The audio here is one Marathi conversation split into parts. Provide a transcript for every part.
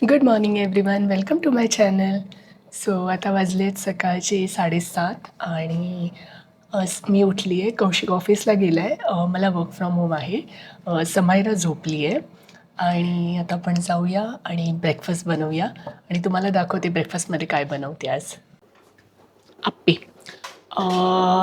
Good morning everyone, welcome to my channel. So आता वाजलेत सकाळचे 7:30 आणि मी उठली आहे. कौशिक ऑफिसला गेला आहे. मला वर्क फ्रॉम होम आहे. समायरा झोपली आहे आणि आता आपण जाऊया आणि ब्रेकफास्ट बनवूया आणि तुम्हाला दाखवते ब्रेकफास्टमध्ये काय बनवते आज. Appe,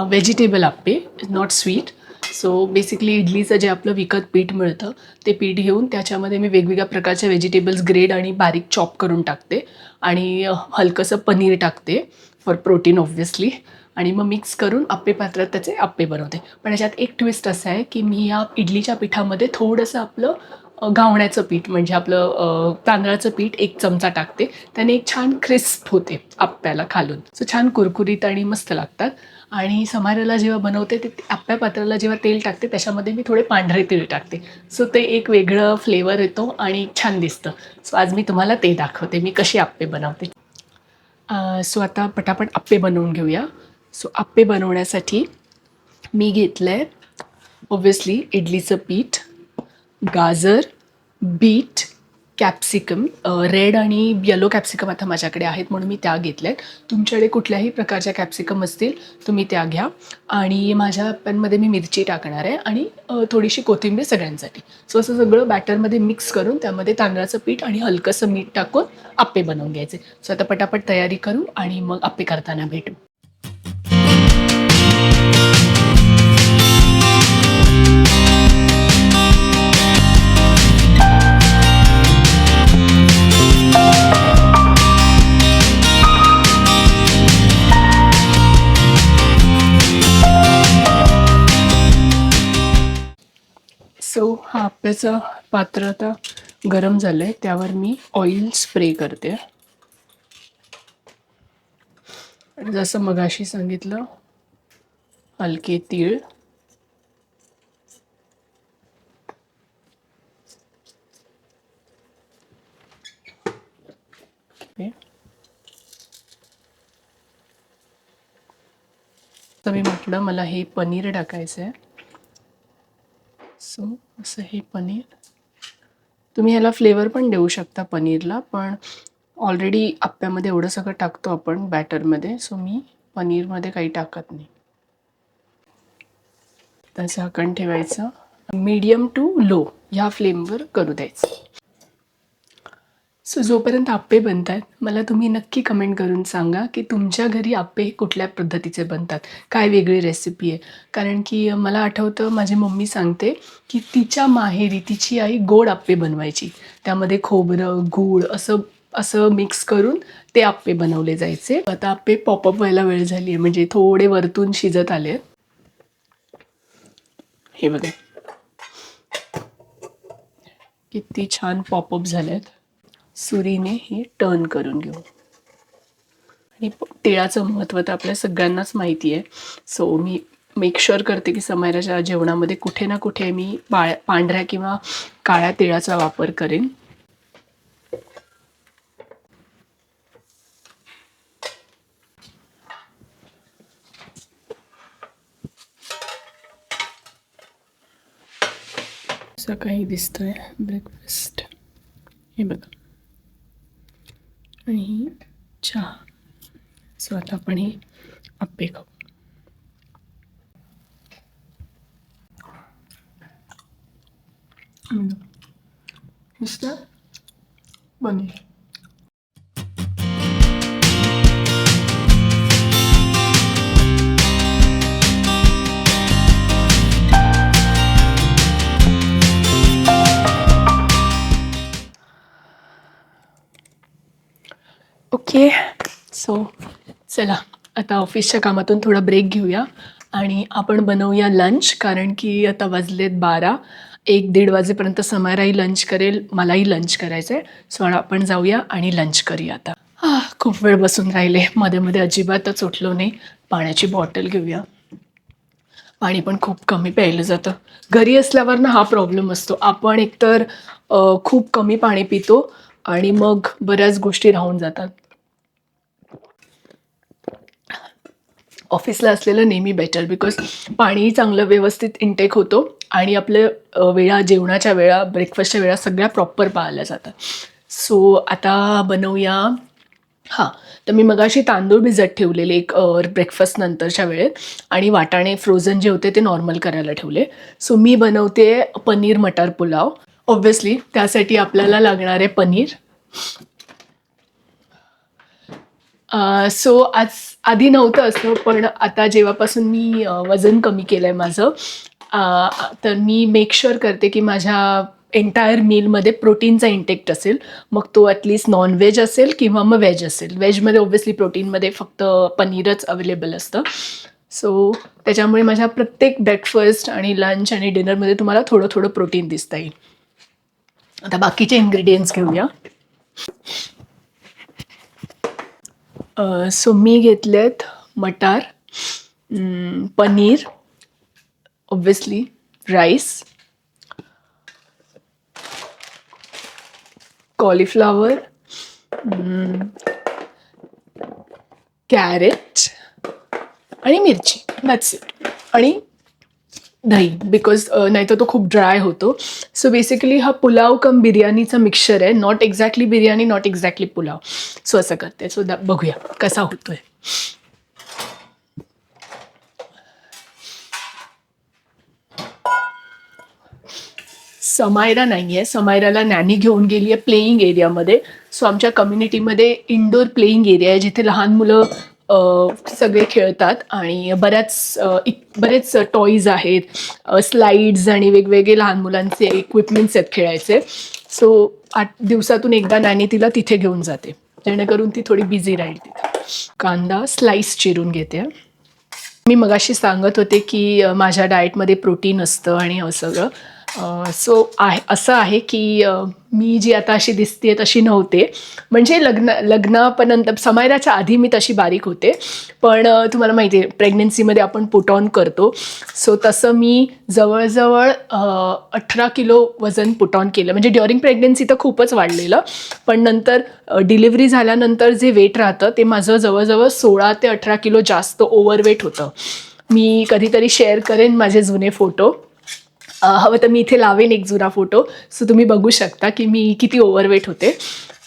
vegetable appe, not sweet. So basically इडलीचं जे आपलं विकत पीठ मिळतं ते पीठ घेऊन त्याच्यामध्ये मी वेगवेगळ्या प्रकारचे व्हेजिटेबल्स ग्रेड आणि बारीक चॉप करून टाकते आणि हलकंसं पनीर टाकते फॉर प्रोटीन ऑब्व्हियसली आणि मग मिक्स करून आप्पे पात्रात त्याचे आप्पे बनवते. पण याच्यात एक ट्विस्ट असा आहे की मी या इडलीच्या पिठामध्ये थोडंसं आपलं घावण्याचं पीठ म्हणजे आपलं तांदळाचं पीठ 1 चमचा टाकते. त्याने एक छान क्रिस्प होते आप्प्याला खालून. सो छान कुरकुरीत आणि मस्त लागतात. आणि समाऱ्याला जेव्हा बनवते ते आप्प्या पात्राला जेव्हा तेल टाकते त्याच्यामध्ये मी थोडे पांढरे तीळ टाकते. सो ते एक वेगळं फ्लेवर येतो आणि छान दिसतं. सो आज मी तुम्हाला ते दाखवते मी कशी आप्पे बनवते. सो आता पटापट आप्पे बनवून घेऊया. सो आप्पे बनवण्यासाठी मी घेतलं आहे ऑब्व्हियसली इडलीचं पीठ, गाजर, बीट, कॅप्सिकम, रेड आणि येलो कॅप्सिकम आता माझ्याकडे आहेत म्हणून मी त्या घेतल्या आहेत. तुमच्याकडे कुठल्याही प्रकारच्या कॅप्सिकम असतील तुम्ही त्या घ्या. आणि माझ्या पॅनमध्ये मी मिरची टाकणार आहे आणि थोडीशी कोथिंबीर सगळ्यांसाठी. सो असं सगळं बॅटरमध्ये मिक्स करून त्यामध्ये तांदळाचं पीठ आणि हलकंसं मीठ टाकून आप्पे बनवून घ्यायचे. सो आता पटापट तयारी करू आणि मग आप्पे करताना भेटू. सो हा आप्याचं पात्र आता गरम झालं आहे त्यावर मी ऑइल स्प्रे करते. आणि जसं मगाशी सांगितलं हलके तीळ, तर मी म्हटलं मला हे पनीर टाकायचं आहे. सो असं हे पनीर तुम्ही ह्याला फ्लेवर पण देऊ शकता पनीरला, पण ऑलरेडी आप्प्यामध्ये एवढं सगळं टाकतो आपण बॅटरमध्ये. सो मी पनीरमध्ये काही टाकत नाही. तर झाकण ठेवायचं, मीडियम टू लो ह्या फ्लेमवर करू द्यायचं. सो जोपर्यंत आप्पे बनतात मला तुम्ही नक्की कमेंट करून सांगा की तुमच्या घरी आप्पे कुठल्या पद्धतीचे बनतात, काय वेगळी रेसिपी आहे. कारण की मला आठवतं माझी मम्मी सांगते की तिच्या माहेरी तिची आई गोड आप्पे बनवायची. त्यामध्ये खोबरं, गूळ असं असं मिक्स करून ते आप्पे बनवले जायचे. आता आप्पे पॉपअप व्हायला वेळ झाली आहे, म्हणजे थोडे वरतून शिजत आले. हे बघा किती छान पॉपअप झालेत. सुरीने हे टर्न करून घेऊ. आणि तिळाचं महत्त्व तर आपल्या सगळ्यांनाच माहिती आहे. सो मी मेक शुअर करते की समाराच्या जेवणामध्ये कुठे ना कुठे मी पांढऱ्या किंवा काळ्या तिळाचा वापर करेन. सकाळी दिसतोय ब्रेकफास्ट, हे बघा, आणि ही चहा. सो आता आपण हे आप्पे खाऊ. मिस्टर पनीर. ओके, सो चला आता ऑफिसच्या कामातून थोडा ब्रेक घेऊया आणि आपण बनवूया लंच. कारण की आता वाजलेत 12, 1-1:30 वाजेपर्यंत समाराही लंच करेल, मलाही लंच करायचं आहे. सो आपण जाऊया आणि लंच करूया आता. खूप वेळ बसून राहिले, मध्ये मध्ये अजिबातच उठलो नाही. पाण्याची बॉटल घेऊया. पाणी पण खूप कमी प्यायलं जातं. घरी असल्यावर ना हा प्रॉब्लेम असतो, आपण एकतर खूप कमी पाणी पितो आणि मग बऱ्याच गोष्टी राहून जातात. ऑफिसला असलेलं नेहमी बेटर, बिकॉज पाणीही चांगलं व्यवस्थित इनटेक होतो आणि आपल्या वेळा, जेवणाच्या वेळा, ब्रेकफास्टच्या वेळा सगळ्या प्रॉपर पाळल्या जातात. सो आता बनवूया. हां, तर मी मगाशी तांदूळ भिजत ठेवलेले एक ब्रेकफास्ट नंतरच्या वेळेत आणि वाटाणे फ्रोझन जे होते ते नॉर्मल करायला ठेवले. सो मी बनवते पनीर मटार पुलाव. ऑब्व्हियसली त्यासाठी आपल्याला लागणार आहे पनीर. सो आज आधी नव्हतं असं, पण आता जेव्हापासून मी वजन कमी केलं आहे माझं, तर मी मेक शुअर करते की माझ्या एंटायर मीलमध्ये प्रोटीनचा इंटेक्ट असेल. मग तो ॲटलिस्ट नॉनव्हेज असेल किंवा मग व्हेज असेल. व्हेजमध्ये ऑब्व्हियसली प्रोटीनमध्ये फक्त पनीरच अवेलेबल असतं. सो त्याच्यामुळे माझ्या प्रत्येक ब्रेकफास्ट आणि लंच आणि डिनरमध्ये तुम्हाला थोडं थोडं प्रोटीन दिसता येईल. आता बाकीचे इन्ग्रेडियंट्स घेऊया. सो मी घेतलेत मटार, paneer, obviously rice, cauliflower, carrot आणि मिरची. That's it. आणि दही, बिकॉज नाहीतर तो खूप ड्राय होतो. सो बेसिकली हा पुलाव कम बिर्याणीचा मिक्सचर आहे. Not exactly biryani, not exactly pulao. So असं करते. सो बघूया कसा होतोय. समायरा नाही आहे. समायराला नॅनी घेऊन गेली आहे प्लेईंग एरियामध्ये. सो आमच्या कम्युनिटीमध्ये इंडोर प्लेईंग एरिया आहे जिथे लहान मुलं सगळे खेळतात आणि बरेच टॉईज आहेत, स्लाईड्स आणि वेगवेगळे लहान मुलांचे इक्विपमेंट्स आहेत खेळायचे. सो 8 दिवसातून एकदा नॅनी तिला तिथे घेऊन जाते, जेणेकरून ती थोडी बिझी राहील तिथे. कांदा स्लाईस चिरून घेते. मी मगाशी सांगत होते की माझ्या डाएटमध्ये प्रोटीन असतं आणि सगळं. सो असं आहे की मी जी आता अशी दिसते तशी नव्हते. म्हणजे लग्नापर्यंत समायराच्या आधी मी तशी बारीक होते. पण तुम्हाला माहिती आहे प्रेग्नन्सीमध्ये आपण पुट ऑन करतो. सो तसं मी जवळजवळ 18 किलो वजन पुट ऑन केलं. म्हणजे ड्युरिंग प्रेग्नन्सी तर खूपच वाढलेलं, पण नंतर डिलिव्हरी झाल्यानंतर जे वेट राहतं ते माझं जवळजवळ 16 ते 18 किलो जास्त ओव्हरवेट होतं. मी कधीतरी शेअर करेन माझे जुने फोटो. हवं तर मी इथे लावेन एक जुना फोटो. सो तुम्ही बघू शकता की मी किती ओव्हरवेट होते.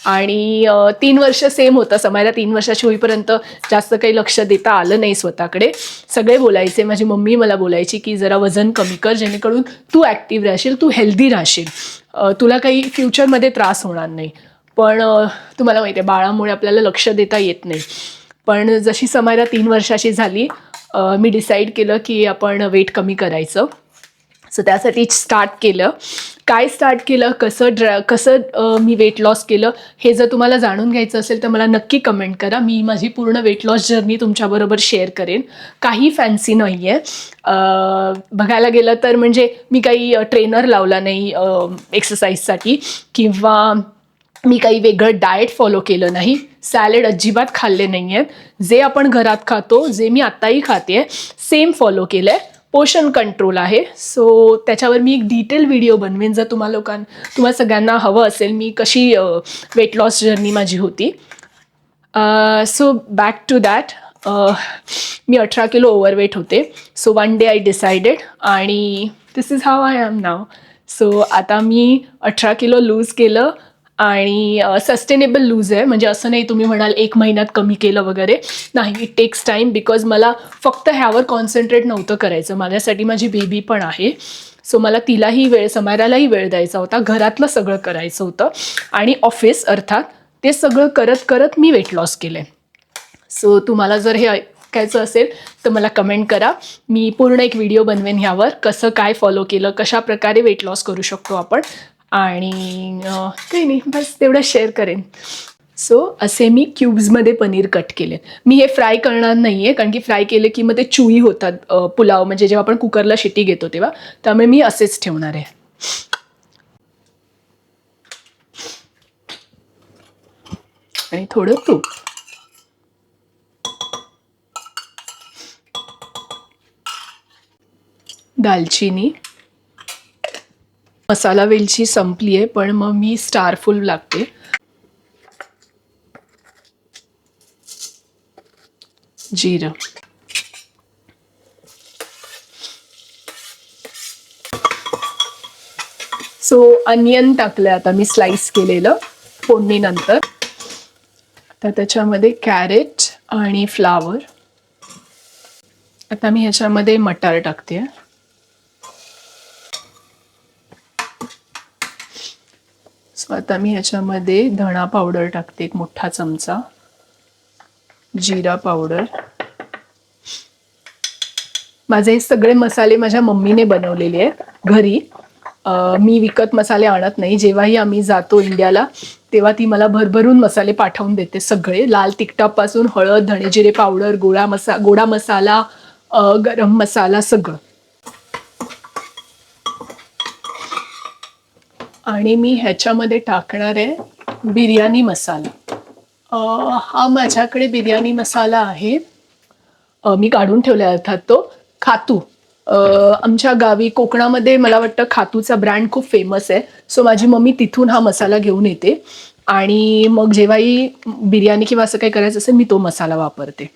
आणि 3 वर्ष सेम होतं. समायला 3 वर्षाची होईपर्यंत जास्त काही लक्ष देता आलं नाही स्वतःकडे. सगळे बोलायचे, माझी मम्मी मला बोलायची की जरा वजन कमी कर, जेणेकरून तू ॲक्टिव्ह राहशील, तू हेल्दी राहशील, तुला काही फ्युचरमध्ये त्रास होणार नाही. पण तुम्हाला माहिती आहे बाळामुळे आपल्याला लक्ष देता येत नाही. पण जशी समायला 3 वर्षाची झाली, मी डिसाईड केलं की आपण वेट कमी करायचं. सो त्यासाठी स्टार्ट केलं. काय स्टार्ट केलं, कसं मी वेट लॉस केलं, हे जर तुम्हाला जाणून घ्यायचं असेल तर मला नक्की कमेंट करा. मी माझी पूर्ण वेट लॉस जर्नी तुमच्याबरोबर शेअर करेन. काही फॅन्सी नाही आहे. बघायला गेलं तर म्हणजे मी काही ट्रेनर लावला नाही एक्सरसाइजसाठी, किंवा मी काही वेगळं डाएट फॉलो केलं नाही. सॅलेड अजिबात खाल्ले नाही आहेत. जे आपण घरात खातो, जे मी आत्ताही खाते सेम फॉलो केलं आहे. पोषण कंट्रोल आहे. सो त्याच्यावर मी एक डिटेल व्हिडिओ बनवेन जर तुम्हाला सगळ्यांना हवं असेल मी कशी वेट लॉस जर्नी माझी होती. So back to that. मी 18 किलो ओव्हरवेट होते. So one day I decided आणि this is how I am now. So आता मी 18 किलो लूज केलं आणि सस्टेनेबल लूज आहे. म्हणजे असं नाही तुम्ही म्हणाल 1 महिन्यात कमी केलं वगैरे, नाही. इट टेक्स टाईम, बिकॉज मला फक्त ह्यावर कॉन्सन्ट्रेट नव्हतं करायचं. माझ्यासाठी माझी बेबी पण आहे. सो मला तिलाही वेळ, समायरालाही वेळ द्यायचा होता, घरातलं सगळं करायचं होतं आणि ऑफिस अर्थात. ते सगळं करत करत मी वेट लॉस केले. सो तुम्हाला जर हे ऐकायचं असेल तर मला कमेंट करा. मी पूर्ण एक व्हिडिओ बनवेन ह्यावर, कसं काय फॉलो केलं, कशा प्रकारे वेट लॉस करू शकतो आपण. आणि काही नाही, बस तेवढं शेअर करेन. सो असे मी क्यूब्समध्ये पनीर कट केले. मी हे फ्राय करणार नाही आहे, कारण की फ्राय केले की मग ते चुई होतात पुलाव, म्हणजे जेव्हा आपण कुकरला शिट्टी घेतो तेव्हा. त्यामुळे मी असेच ठेवणार आहे. आणि थोडं तूप. दालचिनी, मसाला वेलची संपली आहे, पण मग मी स्टारफुल लागते. जिरं, सो अनियन टाकलं आता मी स्लाइस केलेलं. फोडणीनंतर. आता त्याच्यामध्ये कॅरेट आणि फ्लावर. आता मी ह्याच्यामध्ये मटार टाकते. सो आता मी ह्याच्यामध्ये धणा पावडर टाकते 1 मोठा चमचा, जिरा पावडर. माझे हे सगळे मसाले माझ्या मम्मीने बनवलेले आहे घरी. मी विकत मसाले आणत नाही. जेव्हाही आम्ही जातो इंडियाला तेव्हा ती मला भरभरून मसाले पाठवून देते सगळे. लाल तिखटापासून हळद, धणे जिरे पावडर, गोडा मसाला, गरम मसाला सगळं. आणि मी ह्याच्यामध्ये टाकणार आहे बिर्याणी मसाला. हा माझ्याकडे बिर्याणी मसाला आहे, मी काढून ठेवला अर्थात तो खातू. आमच्या गावी कोकणामध्ये मला वाटतं खातूचा ब्रँड खूप फेमस आहे. सो माझी मम्मी तिथून हा मसाला घेऊन येते आणि मग जेव्हाही बिर्याणी किंवा असं काही करायचं असेल मी तो मसाला वापरते.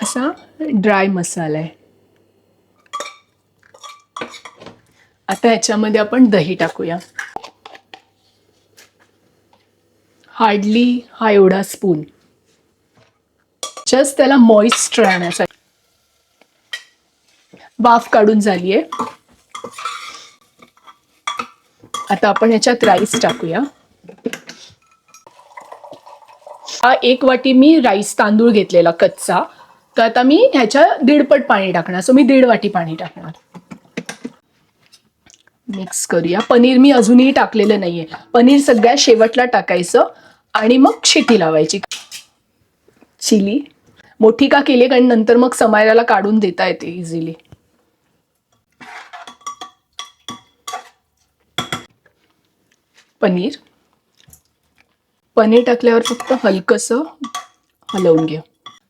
असा ड्राय मसाला आहे. आता ह्याच्यामध्ये आपण दही टाकूया. हार्डली हा एवढा स्पून, जस्ट त्याला मॉइस्ट राहण्यासाठी. वाफ काढून झालीये. आता आपण ह्याच्यात राईस टाकूया. हा 1 वाटी मी राईस तांदूळ घेतलेला कच्चा. तर आता मी ह्याच्या 1.5 पट पाणी टाकणार. सो मी 1.5 वाटी पाणी टाकणार. मिक्स करूया. पनीर मी अजूनही टाकलेलं नाहीये. पनीर सगळ्यात शेवटला टाकायचं आणि मग शिटी लावायची. चिली मोठी का केली कारण नंतर मग समायराला काढून देता येते इझिली. पनीर टाकल्यावर फक्त हलकंसं हलवून घ्या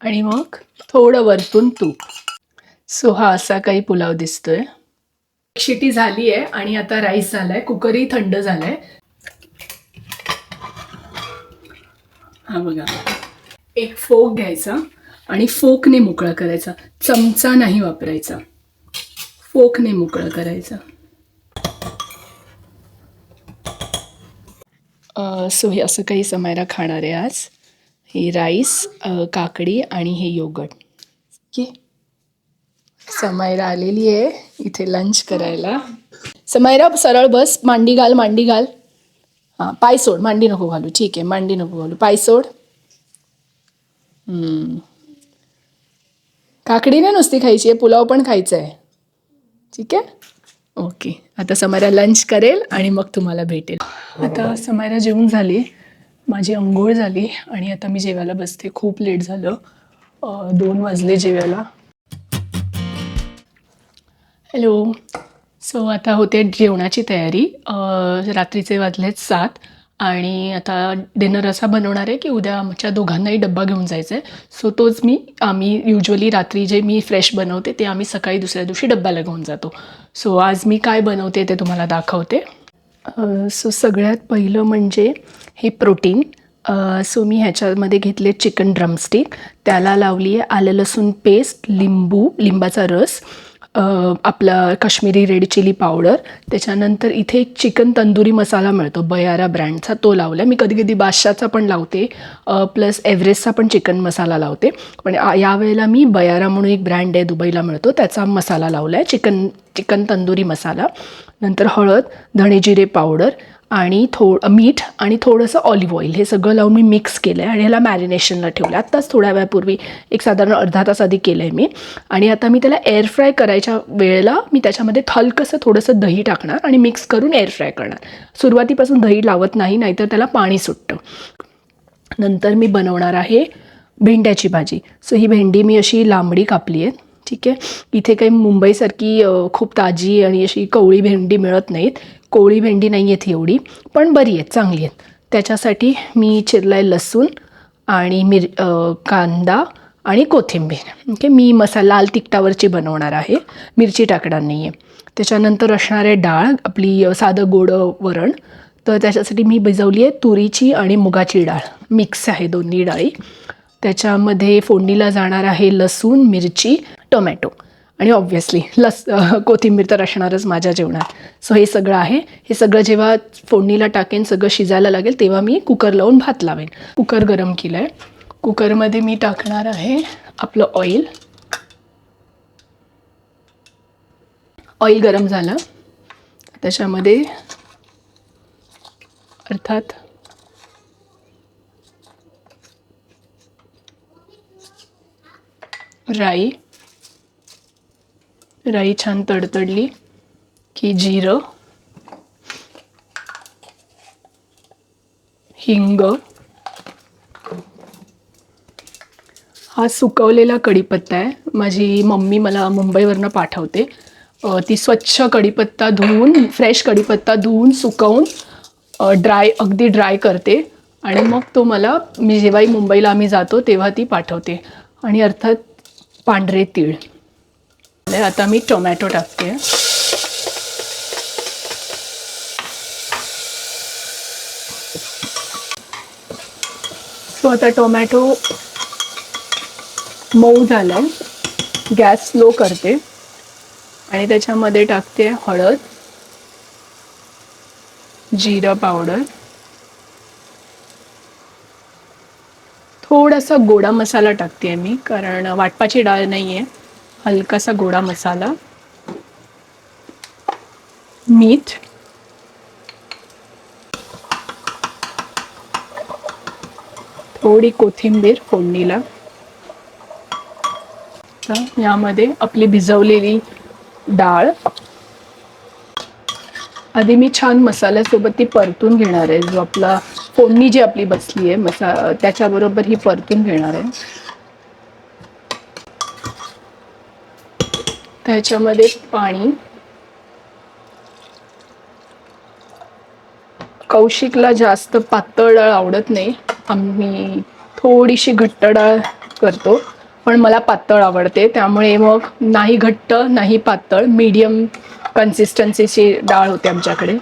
आणि मग थोडं वरतून तूप. सो हा असा काही पुलाव दिसतोय. शिटी झाली आहे आणि आता राईस झालाय. कुकरही थंड झालाय. हा बघा, एक फोक घ्यायचा आणि फोकने मोकळा करायचा. चमचा नाही वापरायचा, फोकने मोकळा करायचा. सो हे असं काही समायरा खाणार आहे आज. हे राईस, काकडी आणि हे योगर्ट. ओके, समायरा आलेली आहे इथे लंच करायला. समायरा सरळ बस, मांडी घाल, मांडी घाल. हां, पाय सोड, मांडी नको घालू. ठीक आहे, मांडी नको घालू, पाय सोड. काकडी नाही नुसती खायची आहे, पुलाव पण खायचा आहे. ठीक आहे, ओके. आता समायरा लंच करेल आणि मग तुम्हाला भेटेल. आता समायरा जेवून झाली, माझी अंघोळ झाली आणि आता मी जेवायला बसते. खूप लेट झालं, 2 वाजले जेवायला. हॅलो. सो आता होते जेवणाची तयारी. रात्रीचे वाजलेत 7 आणि आता डिनर असा बनवणार आहे की उद्या आमच्या दोघांनाही डब्बा घेऊन जायचा आहे. सो तोच आम्ही युजली रात्री जे मी फ्रेश बनवते ते आम्ही सकाळी दुसऱ्या दिवशी डब्याला घेऊन जातो. सो आज मी काय बनवते ते तुम्हाला दाखवते. सो सगळ्यात पहिलं म्हणजे हे प्रोटीन. सो मी ह्याच्यामध्ये घेतले चिकन ड्रमस्टिक. त्याला लावली आहे आलं लसूण पेस्ट, लिंबाचा रस, आपला काश्मीरी रेड चिली पावडर. त्याच्यानंतर इथे एक चिकन तंदुरी मसाला मिळतो बयारा ब्रँडचा, तो लावला. मी कधी कधी बादशाचा पण लावते, प्लस एव्हरेस्टचा पण चिकन मसाला लावते. पण यावेळेला मी बयारा म्हणून एक ब्रँड आहे, दुबईला मिळतो, त्याचा मसाला लावला आहे, चिकन तंदुरी मसाला. नंतर हळद, धणे जिरे पावडर आणि मीठ आणि थोडंसं ऑलिव्ह ऑइल, हे सगळं लावून मी मिक्स केलं आहे आणि ह्याला मॅरिनेशनला ठेवलं. आत्ताच थोड्या वेळापूर्वी, एक साधारण अर्धा तास आधी केलं आहे मी. आणि आता मी त्याला एअर फ्राय करायच्या वेळेला मी त्याच्यामध्ये हलकंसं थोडंसं दही टाकणार आणि मिक्स करून एअर फ्राय करणार. सुरुवातीपासून दही लावत नाही, नाहीतर त्याला पाणी सुटतं. नंतर मी बनवणार आहे भेंड्याची भाजी. सो ही भेंडी मी अशी लांबडी कापली आहे. ठीक आहे, इथे काही मुंबईसारखी खूप ताजी आणि अशी कवळी भेंडी मिळत नाहीत. कोवळी भेंडी नाही आहेत एवढी, पण बरी आहेत, चांगली आहेत. त्याच्यासाठी मी चिरलाय लसूण आणि कांदा आणि कोथिंबीर. ओके, मी लाल तिखटावरची बनवणार आहे, मिरची टाकणार नाही आहे. त्याच्यानंतर असणार आहे डाळ, आपली साधं गोड वरण. तर त्याच्यासाठी मी भिजवली आहे तुरीची आणि मुगाची डाळ, मिक्स आहे दोन्ही डाळी. त्याच्यामध्ये फोडणीला जाणार आहे लसूण, मिरची, टोमॅटो आणि ऑब्व्हियसली कोथिंबीर तर असणारच माझ्या जेवणात. सो हे सगळं आहे. हे सगळं जेव्हा फोडणीला टाकेन, सगळं शिजायला लागेल, तेव्हा मी कुकर लावून भात लावेन. कुकर गरम केलं आहे. कुकरमध्ये मी टाकणार आहे आपलं ऑइल. ऑइल गरम झालं, त्याच्यामध्ये अर्थात राई छान तडतडली की जिरं, हिंग, हा सुकवलेला कढीपत्ता आहे. माझी मम्मी मला मुंबईवरनं पाठवते. ती स्वच्छ कढीपत्ता धुवून, फ्रेश कढीपत्ता धुवून सुकवून अगदी ड्राय करते आणि मग तो मला, मी जेव्हाही मुंबईला आम्ही जातो तेव्हा ती पाठवते. आणि अर्थात पांढरे तीळ. आता मी टोमॅटो टाकते. सो आता टोमॅटो मऊ झालाय. गॅस स्लो करते आणि त्याच्यामध्ये टाकते हळद, जिरा पावडर, थोडासा गोडा मसाला टाकते मी, कारण वाटपाची डाळ नाही आहे. हलकासा गोडा मसाला, मीठ, थोडी कोथिंबीर फोडणीला. यामध्ये आपली भिजवलेली डाळ आधी मी छान मसाल्यासोबत ती परतून घेणार आहे. जो आपला फोडणी जी आपली बसली आहे त्याच्याबरोबर ही परतून घेणार आहे. त्याच्यामध्ये पाणी. कौशिकला जास्त पातळ डाळ आवडत नाही. आम्ही थोडीशी घट्ट डाळ करतो, पण मला पातळ आवडते. त्यामुळे मग नाही घट्ट नाही पातळ, मीडियम कन्सिस्टन्सीची डाळ होते आमच्याकडे.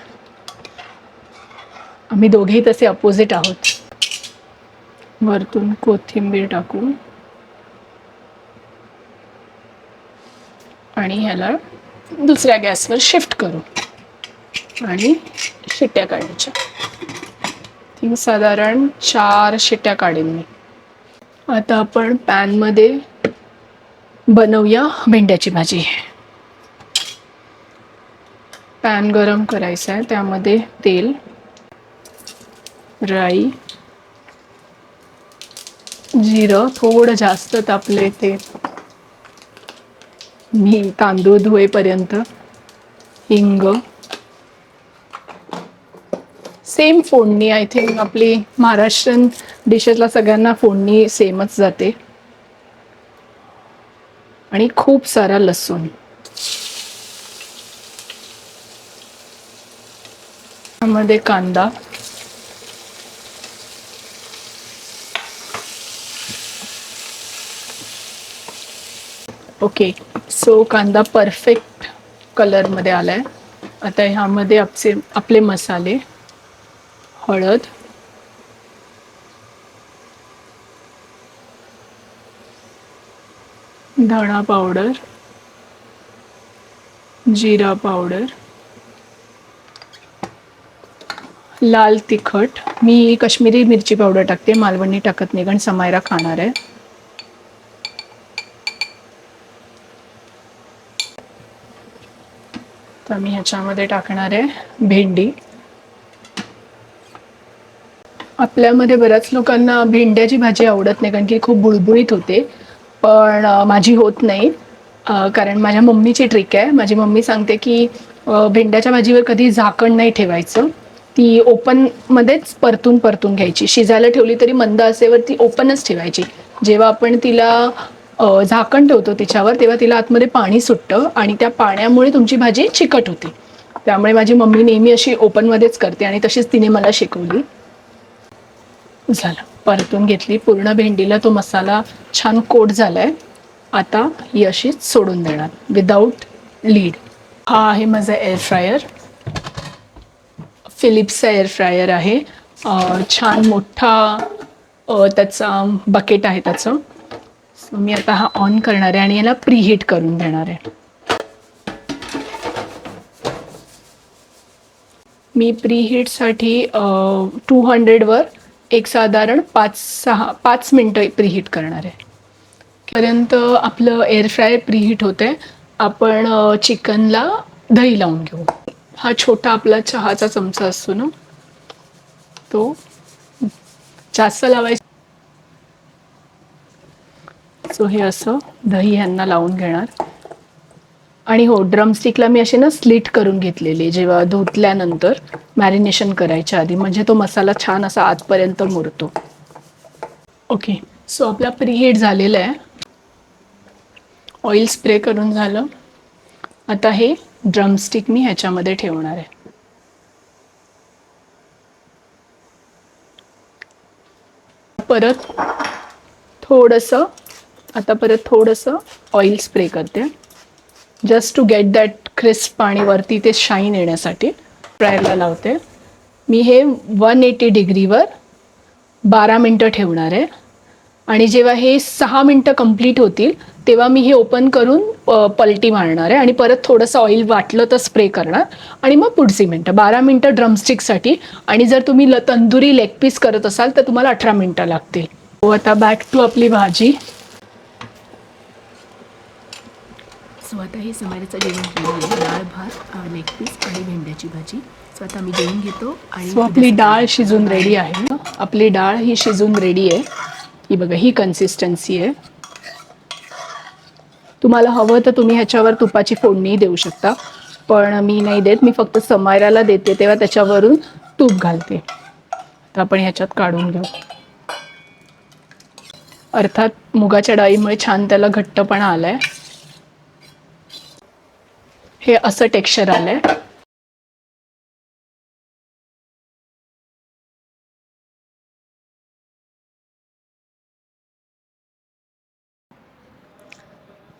आम्ही दोघेही तसे अपोजिट आहोत. वरतून कोथिंबीर टाकू आणि ह्याला दुसऱ्या गॅसवर शिफ्ट करू आणि शिट्ट्या काढायच्या. ती साधारण 4 शिट्ट्या काढेन मी. आता आपण पॅनमध्ये बनवूया भेंड्याची भाजी. पॅन गरम करायचा आहे, त्यामध्ये तेल, राई, जिरं थोडं जास्त तापले ते मी तांदूळ धुवेपर्यंत, हिंग, सेम फोडणी. आय थिंक आपली महाराष्ट्रीयन डिशेसला सगळ्यांना फोडणी सेमच जाते. आणि खूप सारा लसूण. त्यामध्ये कांदा, ओके. सो कांदा परफेक्ट कलरमध्ये आलाय. आता ह्यामध्ये आपले मसाले, हळद, धणा पावडर, जिरा पावडर, लाल तिखट. मी काश्मीरी मिरची पावडर टाकते, मालवणी टाकत नाही, कारण समायरा खाणार आहे. तर मी ह्याच्यामध्ये टाकणार आहे भेंडी. आपल्यामध्ये बऱ्याच लोकांना भेंड्याची भाजी आवडत नाही, कारण की खूप बुळबुळीत होते. पण माझी होत नाही, कारण माझ्या मम्मीची ट्रिक आहे. माझी मम्मी सांगते की भेंड्याच्या भाजीवर कधी झाकण नाही ठेवायचं, ती ओपनमध्येच परतून घ्यायची. शिजायला ठेवली तरी मंद आचेवर ती ओपनच ठेवायची. जेव्हा आपण तिला झाकण ठेवतो तिच्यावर, तेव्हा तिला आतमध्ये पाणी सुटतं आणि त्या पाण्यामुळे तुमची भाजी चिकट होते. त्यामुळे माझी मम्मी नेहमी अशी ओपनमध्येच करते आणि तशीच तिने मला शिकवली. झालं, परतून घेतली पूर्ण भेंडीला. तो मसाला छान कोट झालाय. आता ही अशीच सोडून देणार विदाऊट लीड. हा आहे माझा एअर फ्रायर. फिलिप्सचा एअर फ्रायर आहे. छान मोठा त्याचा बकेट आहे त्याचं. सो मी आता हा ऑन करणार आहे आणि याला प्रीहीट करून देणार आहे. मी प्रीहीटसाठी 200वर एक साधारण 5 मिनटं प्रीहीट करणार आहे. पर्यंत आपलं एअर फ्रायर प्रीहीट होते. आपण चिकनला दही लावून घेऊ. हा छोटा आपला चहाचा चमचा असतो ना, तो जास्त लावायचा. सो हे असं दही ह्यांना लावून घेणार. आणि हो, ड्रमस्टिकला मी असे ना स्लिट करून घेतलेले जेव्हा धुतल्यानंतर मॅरिनेशन करायच्या आधी, म्हणजे तो मसाला छान असा आतपर्यंत मुरतो. ओके, सो आपला प्रीहीट झालेला आहे. ऑइल स्प्रे करून झालं. आता हे ड्रमस्टिक मी ह्याच्यामध्ये ठेवणार आहे. परत थोडंसं ऑइल स्प्रे करते, just to get that crisp आणि वरती ते शाईन येण्यासाठी. फ्रायरला लावते. मी हे 180 डिग्रीवर 12 मिनटं ठेवणार आहे. आणि जेव्हा हे 6 मिनटं कंप्लीट होतील तेव्हा मी हे ओपन करून पलटी मारणार आहे आणि परत थोडंसं ऑइल वाटलं तर स्प्रे करणार आणि मग पुढची मिनटं. 12 मिनटं ड्रमस्टिकसाठी. आणि जर तुम्ही तंदुरी लेग पीस करत असाल तर तुम्हाला 18 मिनटं लागतील. आता बॅक टू आपली भाजी. सो आता हे समारीचं जेवण, डाळ भात, लेग पीस आणि भेंड्याची भाजी. सो आता मी जेवून घेतो. आणि आपली डाळ शिजून रेडी आहे. आपली डाळ ही शिजून रेडी आहे. ही बघा, ही कन्सिस्टन्सी आहे. तुम्हाला हवं तर तुम्ही ह्याच्यावर तुपाची फोडणी देऊ शकता, पण मी नाही देत. मी फक्त समायराला देते तेव्हा त्याच्यावरून तूप घालते. तर आपण ह्याच्यात काढून घेऊ. अर्थात मुगाच्या डाळीमुळे छान त्याला घट्टपणा आलाय. हे असं टेक्स्चर आलंय.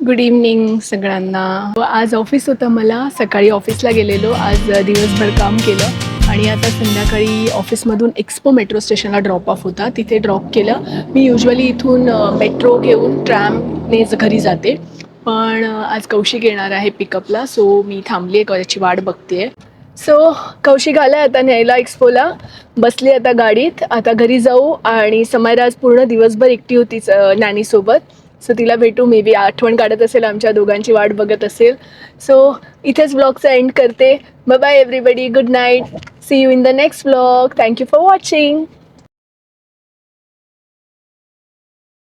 गुड इव्हनिंग सगळ्यांना. आज ऑफिस होतं मला. सकाळी ऑफिसला गेलेलो. आज दिवसभर काम केलं आणि आता संध्याकाळी ऑफिसमधून एक्सपो मेट्रो स्टेशनला ड्रॉप ऑफ होता, तिथे ड्रॉप केलं. मी युजली इथून मेट्रो घेऊन ट्रॅमनेच घरी जाते, पण आज कौशिक येणार आहे पिकअपला. सो मी थांबली आहे, त्याची वाट बघते. सो कौशिक आला आता न्यायला एक्सपोला. बसली आता गाडीत. आता घरी जाऊ. आणि समायरा आज पूर्ण दिवसभर एकटी होतीच नॅनीसोबत. सो तिला भेटू. मे बी आठवण काढत असेल, आमच्या दोघांची वाट बघत असेल. सो इथेच ब्लॉगचा एंड करते. Bye bye everybody. Good night. See you in the next blog. Thank you for watching.